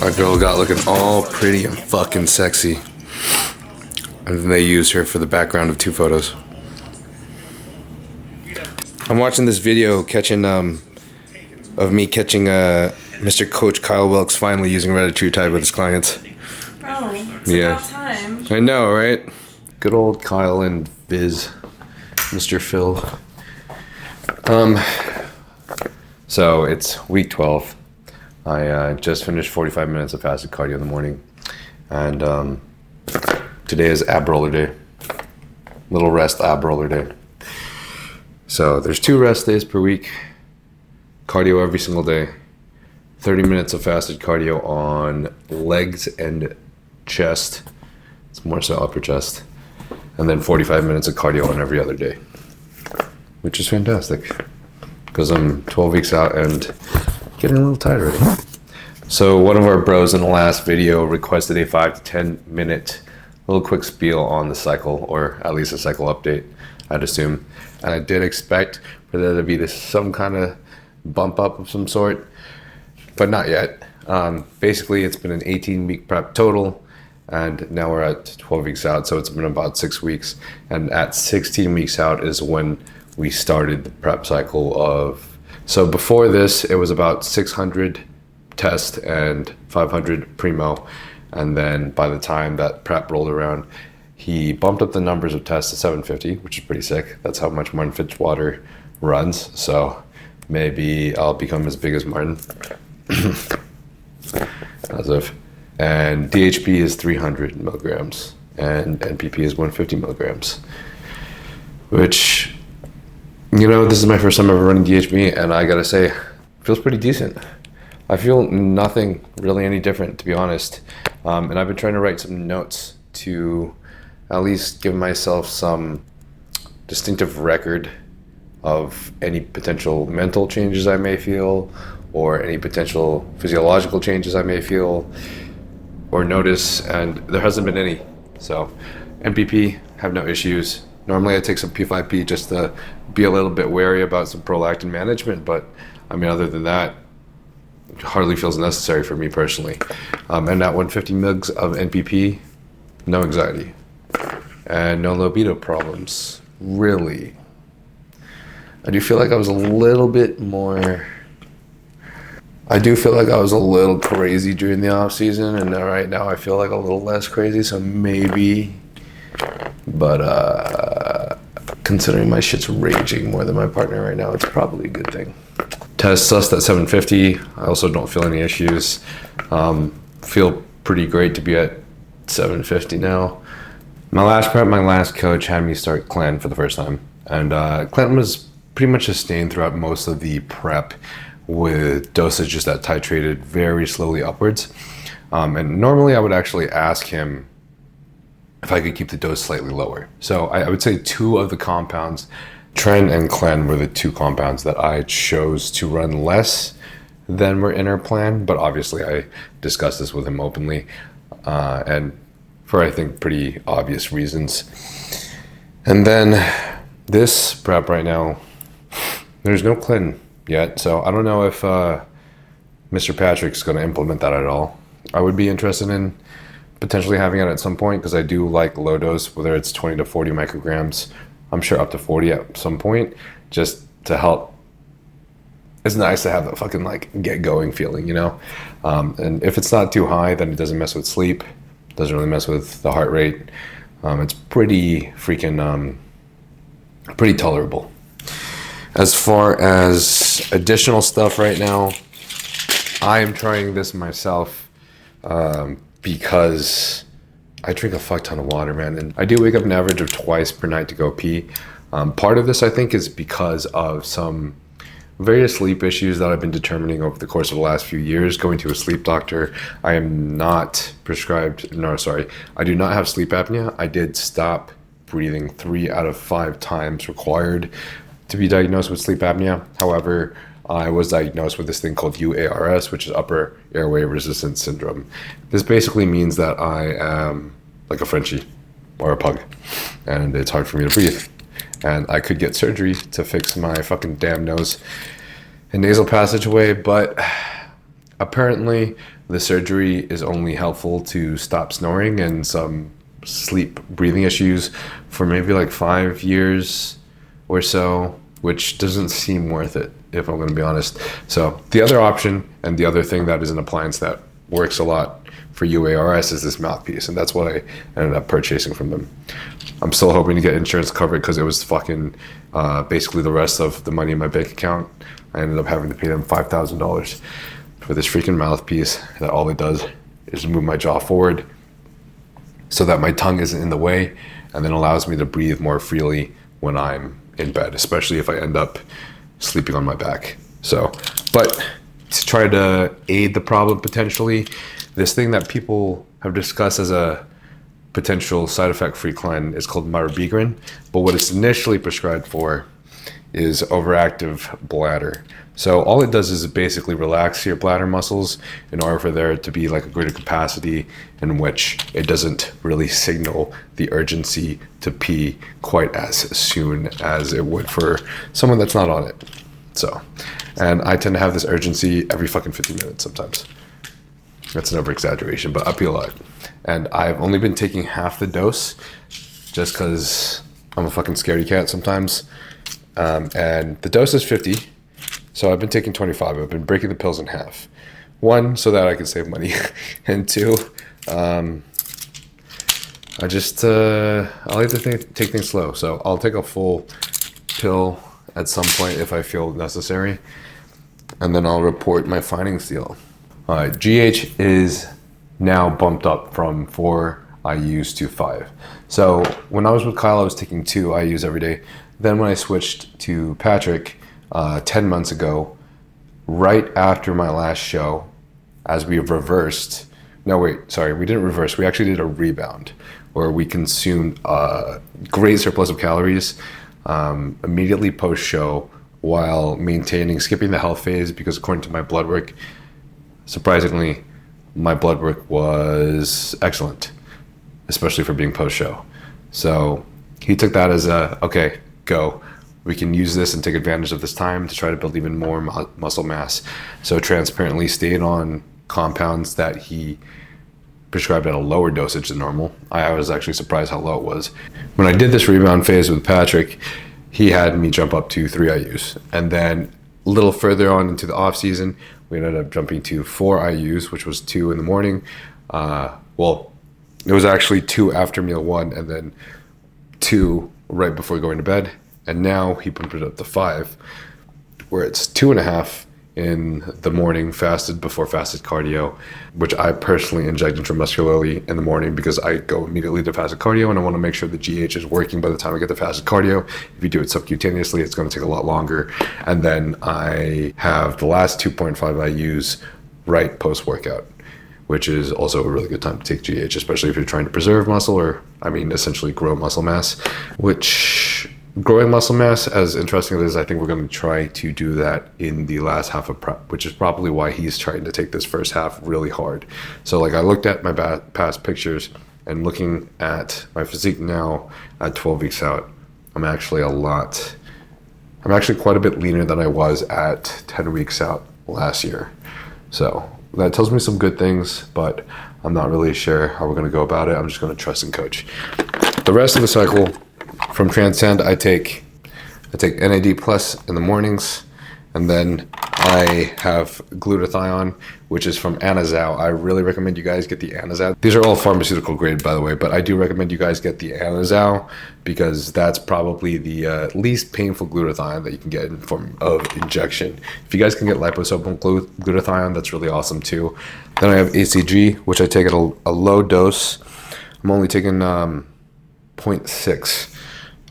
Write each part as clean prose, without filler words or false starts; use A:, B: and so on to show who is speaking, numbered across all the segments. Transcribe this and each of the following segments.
A: Our girl got looking all pretty and fucking sexy. And then they used her for the background of 2 photos. I'm watching this video of me catching Mr. Coach Kyle Wilkes finally using retatrutide with his clients.
B: Oh, it's about time.
A: I know, right? Good old Kyle and Viz, Mr. Phil. So it's week 12. I just finished 45 minutes of fasted cardio in the morning, and today is ab roller day. Little rest ab roller day. So there's 2 rest days per week. Cardio every single day. 30 minutes of fasted cardio on legs and chest. It's more so upper chest. And then 45 minutes of cardio on every other day, which is fantastic because I'm 12 weeks out and getting a little tired already. So one of our bros in the last video requested a 5 to 10 minute little quick spiel on the cycle, or at least a cycle update, I'd assume. And I did expect for there to be some kind of bump up of some sort, but not yet. Basically, it's been an 18-week prep total, and now we're at 12 weeks out, so it's been about 6 weeks. And at 16 weeks out is when we started the prep cycle of... So before this, it was about 600 test and 500 primo. And then by the time that prep rolled around, he bumped up the numbers of tests to 750, which is pretty sick. That's how much Martin Fitzwater runs. So maybe I'll become as big as Martin. As if. And DHP is 300 milligrams and NPP is 150 milligrams, which, you know, this is my first time ever running DHP, and I gotta say, feels pretty decent. I feel nothing really any different, to be honest. And I've been trying to write some notes to at least give myself some distinctive record of any potential mental changes I may feel, or any potential physiological changes I may feel or notice, and there hasn't been any. So NPP, have no issues. Normally I take some P5P just to be a little bit wary about some prolactin management, but I mean, other than that, it hardly feels necessary for me personally. And at 150 mg of NPP, no anxiety and no libido problems, really. I do feel like I was a little bit more... I do feel like I was a little crazy during the off season, and right now I feel like a little less crazy, so maybe, but considering my shit's raging more than my partner right now, it's probably a good thing. Test sussed at 750. I also don't feel any issues. Feel pretty great to be at 750 now. My last prep, my last coach had me start Clan for the first time, and Clan was pretty much sustained throughout most of the prep, with dosages that titrated very slowly upwards. And normally I would actually ask him if I could keep the dose slightly lower. So I would say 2 of the compounds, Tren and Clen, were the 2 compounds that I chose to run less than were in our plan. But obviously I discussed this with him openly, and for, I think, pretty obvious reasons. And then this prep right now, there's no Clen yet, so I don't know if Mr. Patrick's going to implement that at all. I would be interested in potentially having it at some point, because I do like low dose, whether it's 20 to 40 micrograms. I'm sure up to 40 at some point, just to help. It's nice to have that fucking like get going feeling, you know? And if it's not too high, then it doesn't mess with sleep, doesn't really mess with the heart rate. It's pretty freaking, pretty tolerable. As far as additional stuff right now, I am trying this myself because I drink a fuck ton of water, man. And I do wake up an average of twice per night to go pee. Part of this, I think, is because of some various sleep issues that I've been determining over the course of the last few years, going to a sleep doctor. I am not prescribed, no, sorry, I do not have sleep apnea. I did stop breathing 3 out of 5 times required to be diagnosed with sleep apnea. However, I was diagnosed with this thing called UARS, which is upper airway resistance syndrome. This basically means that I am like a Frenchie or a pug, and it's hard for me to breathe. And I could get surgery to fix my fucking damn nose and nasal passageway, but apparently The surgery is only helpful to stop snoring and some sleep breathing issues for maybe like 5 years or so, which doesn't seem worth it, if I'm going to be honest. So the other option and the other thing that is an appliance that works a lot for UARS is this mouthpiece, and that's what I ended up purchasing from them. I'm still hoping to get insurance covered because it was fucking basically the rest of the money in my bank account. I ended up having to pay them $5,000 for this freaking mouthpiece that all it does is move my jaw forward so that my tongue isn't in the way, and then allows me to breathe more freely when I'm in bed, especially if I end up sleeping on my back. So, but to try to aid the problem potentially, this thing that people have discussed as a potential side effect for recline is called mirabegrin, but what it's initially prescribed for is overactive bladder. So all it does is basically relax your bladder muscles in order for there to be like a greater capacity in which it doesn't really signal the urgency to pee quite as soon as it would for someone that's not on it. So, and I tend to have this urgency every fucking 50 minutes sometimes. That's an over exaggeration, but I pee a lot. And I've only been taking half the dose just because I'm a fucking scaredy cat sometimes. And the dose is 50. So I've been taking 25. I've been breaking the pills in half. One, so that I can save money. And two, I like to take things slow. So I'll take a full pill at some point if I feel necessary. And then I'll report my findings to you. All right, GH is now bumped up from 4 IUs to 5. So when I was with Kyle, I was taking 2 IUs every day. Then when I switched to Patrick 10 months ago, right after my last show, as we reversed, no wait, sorry, we didn't reverse, we actually did a rebound where we consumed a great surplus of calories immediately post-show while skipping the health phase, because according to my blood work, surprisingly, my blood work was excellent, especially for being post-show. So he took that as okay, go. We can use this and take advantage of this time to try to build even more muscle mass. So transparently stayed on compounds that he prescribed at a lower dosage than normal. I was actually surprised how low it was. When I did this rebound phase with Patrick, he had me jump up to 3 IUs. And then a little further on into the off season, we ended up jumping to 4 IUs, which was 2 in the morning. Well, it was actually 2 after meal 1 and then 2 right before going to bed. And now he pumped it up to 5, where it's 2.5 in the morning, fasted before fasted cardio, which I personally inject intramuscularly in the morning because I go immediately to fasted cardio and I want to make sure the GH is working by the time I get to fasted cardio. If you do it subcutaneously, it's going to take a lot longer. And then I have the last 2.5 IUs right post-workout, which is also a really good time to take GH, especially if you're trying to preserve muscle or, essentially grow muscle mass, which... Growing muscle mass, as interesting as it is, I think we're going to try to do that in the last half of prep, which is probably why he's trying to take this first half really hard. So like I looked at my past pictures and looking at my physique now at 12 weeks out, I'm actually quite a bit leaner than I was at 10 weeks out last year. So that tells me some good things, but I'm not really sure how we're going to go about it. I'm just going to trust and coach. The rest of the cycle, from Transcend, I take NAD plus in the mornings, and then I have Glutathione, which is from Anazao. I really recommend you guys get the Anazao. These are all pharmaceutical grade, by the way, but I do recommend you guys get the Anazao because that's probably the least painful glutathione that you can get in form of injection. If you guys can get liposomal glutathione, that's really awesome too. Then I have ACG, which I take at a low dose. I'm only taking 0.6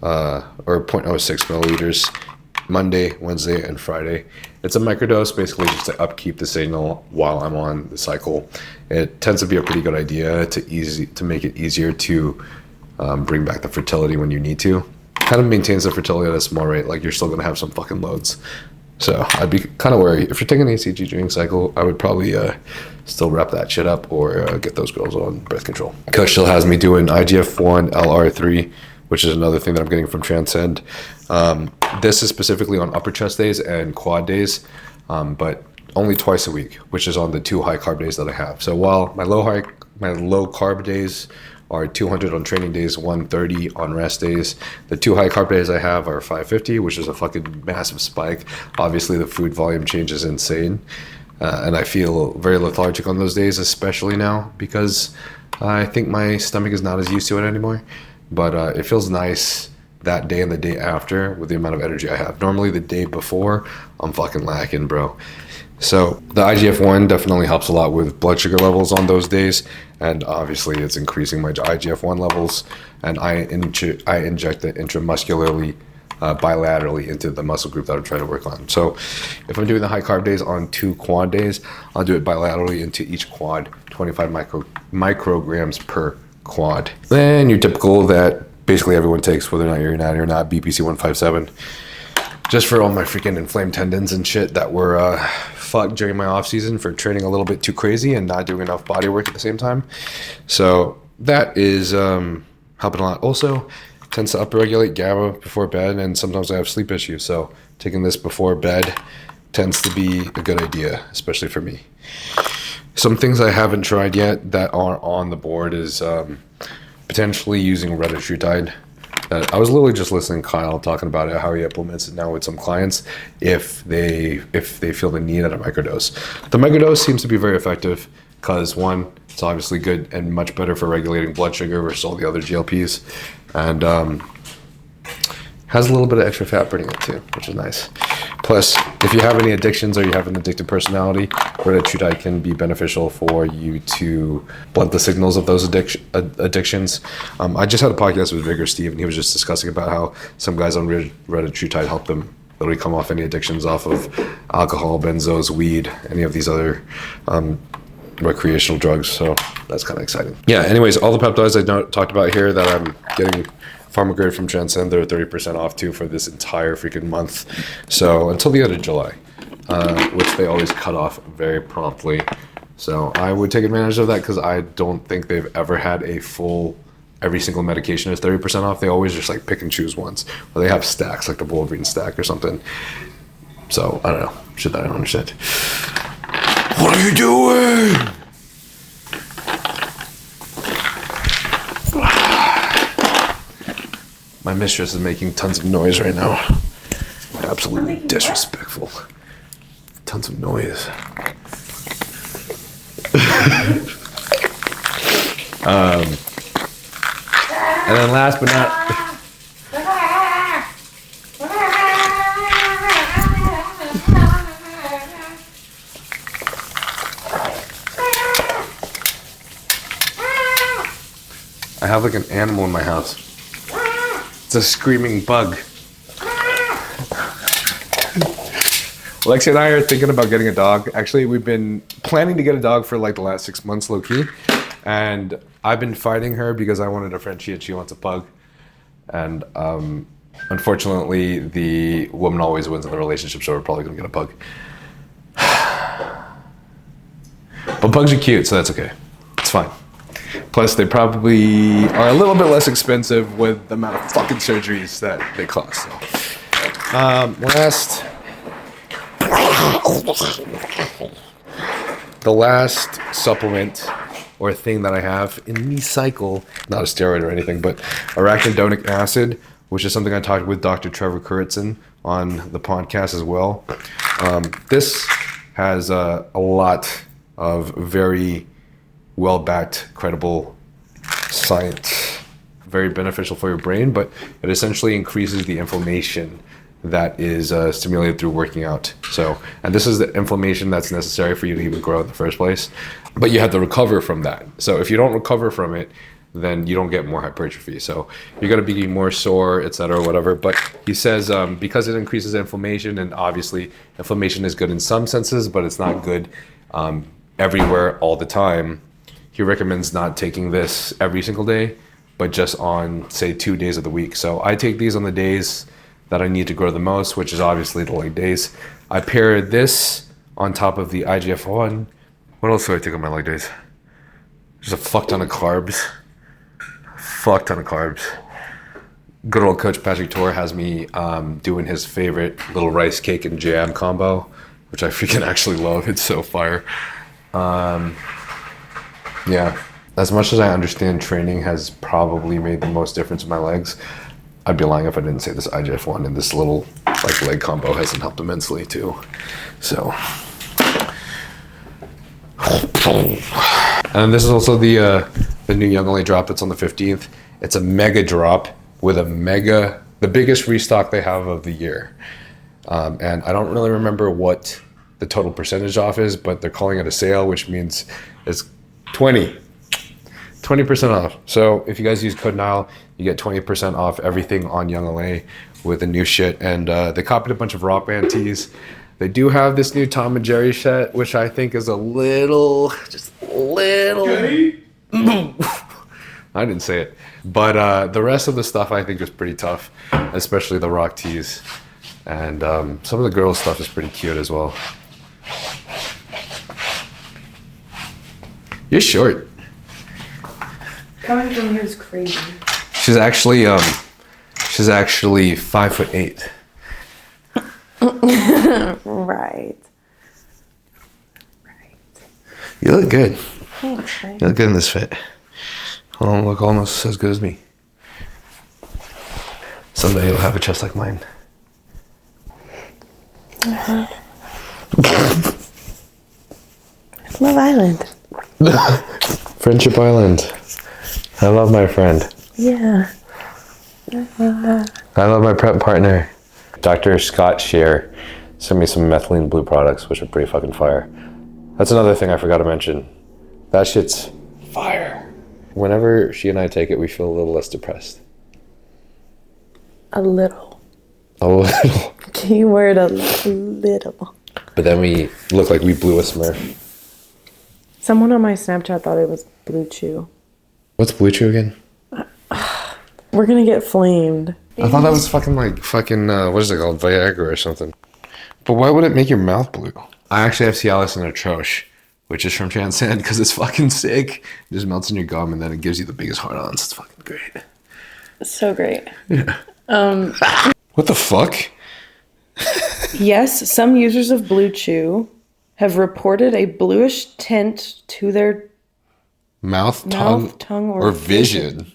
A: or 0.06 milliliters Monday, Wednesday, and Friday. It's a microdose, basically just to upkeep the signal while I'm on the cycle. It tends to be a pretty good idea to make it easier to bring back the fertility when you need to. Kind of maintains the fertility at a small rate, like you're still going to have some fucking loads. So I'd be kind of worried. If you're taking an ACG during cycle, I would probably still wrap that shit up or get those girls on birth control. Coach still has me doing IGF-1, LR3, which is another thing that I'm getting from Transcend. This is specifically on upper chest days and quad days, but only twice a week, which is on the 2 high carb days that I have. So while my low carb days are 200 on training days, 130 on rest days, the 2 high carb days I have are 550, which is a fucking massive spike. Obviously, the food volume change is insane. And I feel very lethargic on those days, especially now, because I think my stomach is not as used to it anymore. But it feels nice that day and the day after with the amount of energy I have. Normally the day before, I'm fucking lacking, bro. So the IGF-1 definitely helps a lot with blood sugar levels on those days. And obviously it's increasing my IGF-1 levels. And I inject it intramuscularly, bilaterally into the muscle group that I'm trying to work on. So if I'm doing the high carb days on 2 quad days, I'll do it bilaterally into each quad, 25 micrograms per quad. Then your typical that basically everyone takes, whether or not you're an ad or not, BPC 157, just for all my freaking inflamed tendons and shit that were fucked during my off season for training a little bit too crazy and not doing enough body work at the same time. So that is helping a lot. Also tends to upregulate GABA before bed, and sometimes I have sleep issues, so taking this before bed tends to be a good idea, especially for me. Some things I haven't tried yet that are on the board is potentially using retatrutide. I was literally just listening to Kyle talking about it, how he implements it now with some clients if they feel the need at a microdose. The microdose seems to be very effective because, one, it's obviously good and much better for regulating blood sugar versus all the other GLPs, and has a little bit of extra fat burning it too, which is nice. Plus, if you have any addictions or you have an addictive personality, retatrutide can be beneficial for you to blunt the signals of those addictions. I just had a podcast with Vigor Steve, and he was just discussing about how some guys on retatrutide help them literally come off any addictions off of alcohol, benzos, weed, any of these other recreational drugs. So that's kind of exciting. Yeah, anyways, all the peptides I talked about here that I'm getting pharma-grade from Transcend, they're 30% off too for this entire freaking month. So until the end of July, which they always cut off very promptly. So I would take advantage of that because I don't think they've ever had a full, every single medication is 30% off. They always just like pick and choose ones. Or they have stacks, like the Wolverine stack or something. So I don't know, shit that I don't understand. What are you doing? My mistress is making tons of noise right now. Absolutely disrespectful. Tons of noise. And then last but not... I have like an animal in my house. It's a screaming bug. Lexi and I are thinking about getting a dog. Actually, we've been planning to get a dog for like the last 6 months, low-key. And I've been fighting her because I wanted a Frenchie and she wants a pug. And unfortunately, the woman always wins in the relationship, so we're probably going to get a pug. But pugs are cute, so that's okay. It's fine. Plus, they probably are a little bit less expensive with the amount of fucking surgeries that they cost. So. The last supplement or thing that I have in the cycle, not a steroid or anything, but arachidonic acid, which is something I talked with Dr. Trevor Kuritzin on the podcast as well. This has a lot of very well-backed, credible science. Very beneficial for your brain, but it essentially increases the inflammation that is stimulated through working out. So, and this is the inflammation that's necessary for you to even grow in the first place. But you have to recover from that. So if you don't recover from it, then you don't get more hypertrophy. So you're going to be more sore, etc., whatever. But he says because it increases inflammation, and obviously inflammation is good in some senses, but it's not good everywhere all the time. He recommends not taking this every single day, but just on, say, 2 days of the week. So I take these on the days that I need to grow the most, which is obviously the leg days. I pair this on top of the IGF-1. What else do I take on my leg days? Just a fuck ton of carbs. Good old Coach Patrick Torre has me doing his favorite little rice cake and jam combo which I freaking actually love. It's so fire. Yeah, as much as I understand training has probably made the most difference in my legs, I'd be lying if I didn't say this IGF-1 and this little like leg combo hasn't helped immensely too. So, and this is also the new Young LA drop that's on the 15th. It's a mega drop with the biggest restock they have of the year. And I don't really remember what the total percentage off is, but they're calling it a sale, which means it's 20% off. So if you guys use code Nile, you get 20% off everything on Young LA with the new shit. And they copied a bunch of Rock Band tees. They do have this new Tom and Jerry set, which I think is just a little. I didn't say it. But the rest of the stuff I think is pretty tough, especially the Rock tees. And some of the girls' stuff is pretty cute as well. You're short.
B: Coming from here is crazy.
A: She's actually 5'8".
B: Right.
A: You look good.
B: Thanks, right?
A: You look good in this fit. You look almost as good as me. Someday you'll have a chest like mine.
B: Love Island.
A: Friendship Island. I love my friend.
B: Yeah.
A: I love my prep partner. Dr. Scott Shear sent me some methylene blue products, which are pretty fucking fire. That's another thing I forgot to mention. That shit's fire. Whenever she and I take it, we feel a little less depressed.
B: A little.
A: A little.
B: Keyword a little.
A: But then we look like we blew a Smurf.
B: Someone on my Snapchat thought it was Blue Chew.
A: What's Blue Chew again?
B: We're gonna get flamed.
A: I thought that was what is it called? Viagra or something. But why would it make your mouth blue? I actually have Cialis and Atroche, which is from Transcend, because it's fucking sick. It just melts in your gum and then it gives you the biggest hard-ons. It's fucking great.
B: So great.
A: Yeah. What the fuck?
B: Yes, some users of Blue Chew have reported a bluish tint to their
A: Mouth, tongue,
B: or
A: vision.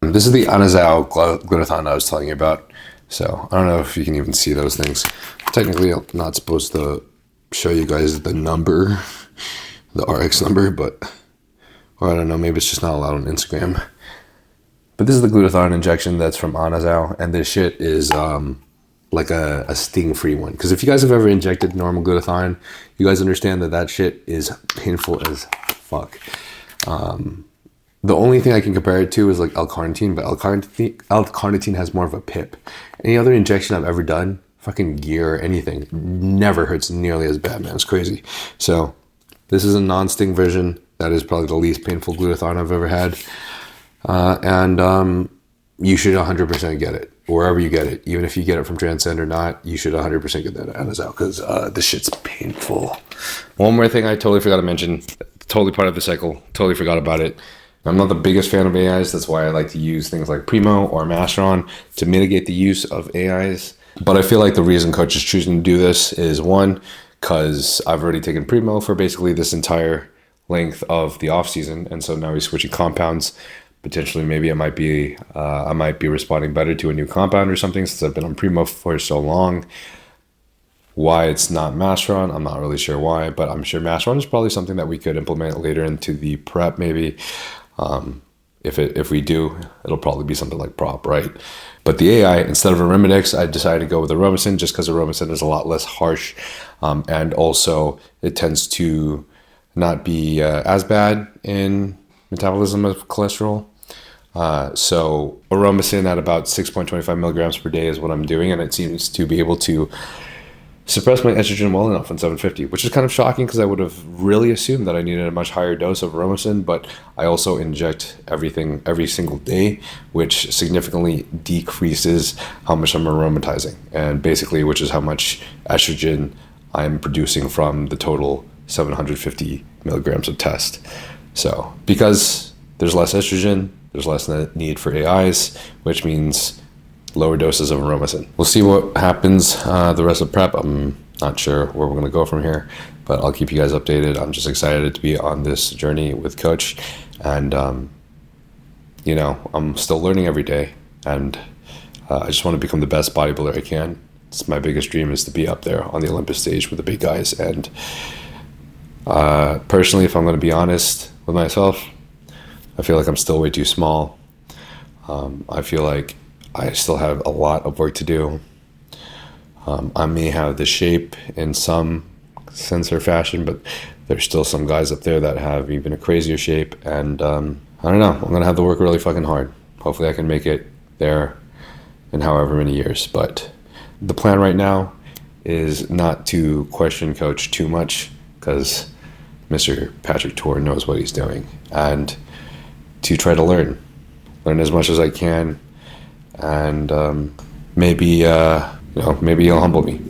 A: This is the Anazao glutathione I was telling you about. So I don't know if you can even see those things. Technically, I'm not supposed to show you guys the number, the RX number, or I don't know, maybe it's just not allowed on Instagram. But this is the glutathione injection that's from Anazao, and this shit is like a sting-free one. Because if you guys have ever injected normal glutathione, you guys understand that shit is painful as fuck. The only thing I can compare it to is like L-carnitine, but L-carnitine has more of a pip. Any other injection I've ever done, fucking gear or anything, never hurts nearly as bad, man. It's crazy. So this is a non-sting version. That is probably the least painful glutathione I've ever had. And you should 100% get it wherever you get it. Even if you get it from Transcend or not, you should 100% get that Anazao, because this shit's painful. One more thing I totally forgot to mention. Totally part of the cycle. Totally forgot about it. I'm not the biggest fan of AIs. That's why I like to use things like Primo or Masteron to mitigate the use of AIs. But I feel like the reason Coach is choosing to do this is, one, because I've already taken Primo for basically this entire length of the off season, and so now he's switching compounds. Potentially, maybe I might be responding better to a new compound or something, since I've been on Primo for so long. Why it's not Masteron, I'm not really sure why, but I'm sure Masteron is probably something that we could implement later into the prep, maybe. If we do, it'll probably be something like prop, right? But the AI, instead of Arimidex, I decided to go with Aromacin, just because Aromacin is a lot less harsh, and also it tends to not be as bad in metabolism of cholesterol. So Aromacin at about 6.25 milligrams per day is what I'm doing, and it seems to be able to suppress my estrogen well enough on 750, which is kind of shocking, because I would have really assumed that I needed a much higher dose of Aromacin, but I also inject everything every single day, which significantly decreases how much I'm aromatizing, and basically which is how much estrogen I'm producing from the total 750 milligrams of test. So because there's less estrogen, there's less need for AIs, which means lower doses of Aromacin. We'll see what happens the rest of prep. I'm Not sure where we're going to go from here, but I'll keep you guys updated. I'm just excited to be on this journey with Coach, and you know, I'm still learning every day, and I just want to become the best bodybuilder I can. It's my biggest dream, is to be up there on the Olympus stage with the big guys. And personally, if I'm going to be honest with myself, I feel like I'm still way too small. I feel like I still have a lot of work to do. I may have the shape in some sense or fashion, but there's still some guys up there that have even a crazier shape. And I don't know, I'm going to have to work really fucking hard. Hopefully I can make it there in however many years. But the plan right now is not to question Coach too much, because Mr. Patrick Tour knows what he's doing, and to try to learn as much as I can, and maybe you know, maybe he'll humble me.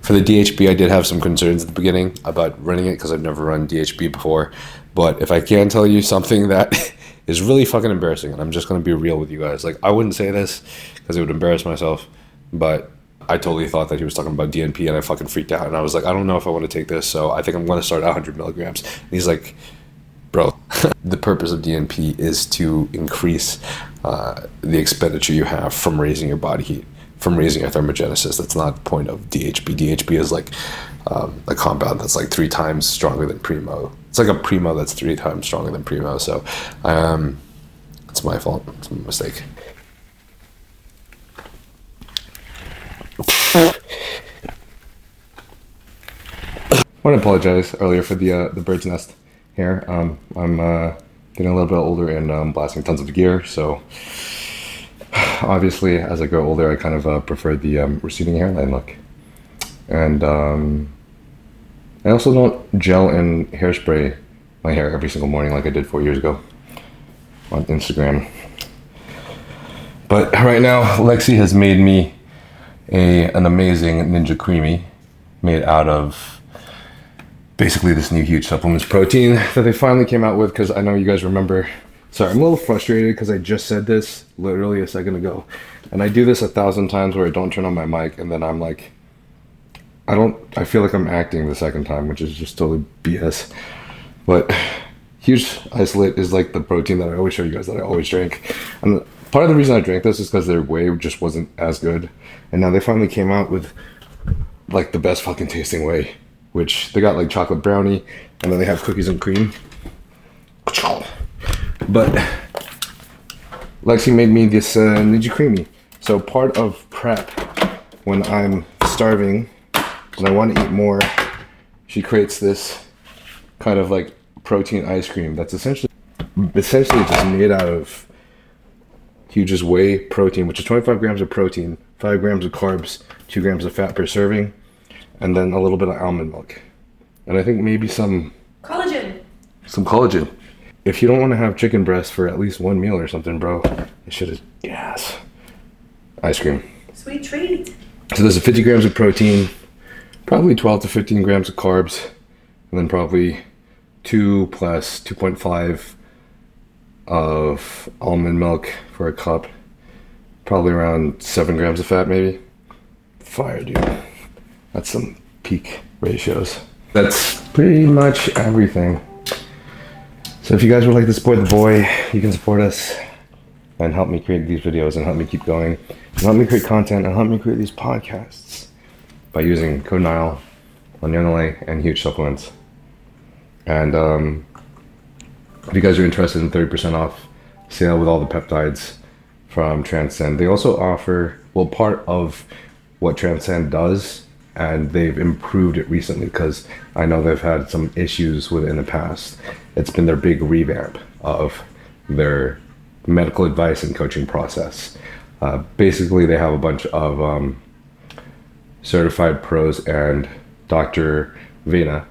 A: For the DHB, I did have some concerns at the beginning about running it, because I've never run DHB before. But if I can tell you something that is really fucking embarrassing, and I'm just going to be real with you guys, like, I wouldn't say this because it would embarrass myself, but I totally thought that he was talking about DNP, and I fucking freaked out, and I was like, I don't know if I want to take this, so I think I'm going to start at 100 milligrams. And he's like, bro, the purpose of DNP is to increase the expenditure you have from raising your body heat, from raising your thermogenesis. That's not the point of DHB. DHB is like a compound that's like 3 times stronger than Primo. It's like a Primo that's 3 times stronger than Primo. So it's my fault. It's my mistake. I want to apologize earlier for the bird's nest here. I'm getting a little bit older and blasting tons of gear, so obviously as I grow older I kind of prefer the receding hairline look. And I also don't gel and hairspray my hair every single morning like I did 4 years ago on Instagram. But right now Lexi has made me an amazing Ninja Creamy made out of basically this new huge supplements protein that they finally came out with, because I know you guys remember. Sorry, I'm a little frustrated because I just said this literally a second ago, and I do this 1,000 times where I don't turn on my mic, and then I'm like, I feel like I'm acting the second time, which is just totally BS. But huge isolate is like the protein that I always show you guys that I always drink, and part of the reason I drank this is because their whey just wasn't as good, and now they finally came out with like the best fucking tasting whey, which they got like chocolate brownie, and then they have cookies and cream. But Lexi made me this Ninja Creamy. So part of prep, when I'm starving and I want to eat more, she creates this kind of like protein ice cream that's essentially just made out of Huge's whey protein, which is 25 grams of protein, 5 grams of carbs, 2 grams of fat per serving, and then a little bit of almond milk, and I think maybe some collagen. If you don't want to have chicken breast for at least one meal or something, bro, this shit is gas. Ice cream. Sweet treat. So there's 50 grams of protein, probably 12 to 15 grams of carbs, and then probably 2 plus 2.5 of almond milk for a cup. Probably around 7 grams of fat, maybe. Fire, dude. That's some peak ratios. That's pretty much everything. So if you guys would like to support the boy, you can support us and help me create these videos and help me keep going and help me create content and help me create these podcasts by using code NILE on Yonale and Huge Supplements. And if you guys are interested in 30% off sale with all the peptides from Transcend, they also offer, well, part of what Transcend does, and they've improved it recently because I know they've had some issues with it in the past. It's been their big revamp of their medical advice and coaching process. Basically, they have a bunch of certified pros and Dr. Vena,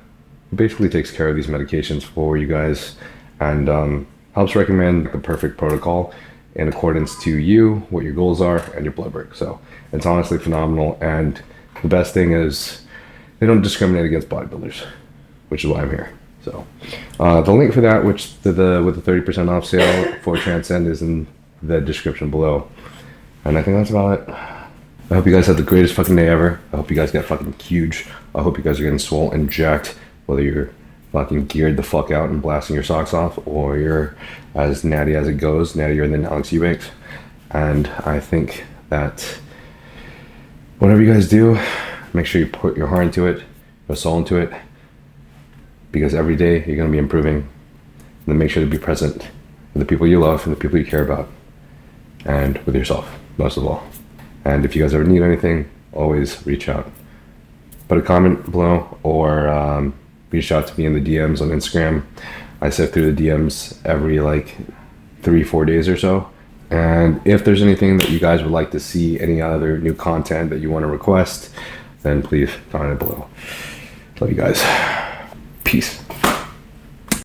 A: who basically takes care of these medications for you guys and helps recommend the perfect protocol in accordance to you, what your goals are, and your blood work. So it's honestly phenomenal, and the best thing is they don't discriminate against bodybuilders, which is why I'm here. So the link for that, which with the 30% off sale for Transcend, is in the description below. And I think that's about it. I hope you guys have the greatest fucking day ever. I hope you guys get fucking huge. I hope you guys are getting swole and jacked, whether you're fucking geared the fuck out and blasting your socks off, or you're as natty as it goes, nattier than Alex Eubanks. And I think that whatever you guys do, make sure you put your heart into it, your soul into it, because every day you're going to be improving. And then make sure to be present with the people you love and the people you care about, and with yourself, most of all. And if you guys ever need anything, always reach out. Put a comment below, or reach out to me in the DMs on Instagram. I sift through the DMs every like 3-4 days or so. And if there's anything that you guys would like to see, any other new content that you want to request, then please comment below. Love you guys. Peace.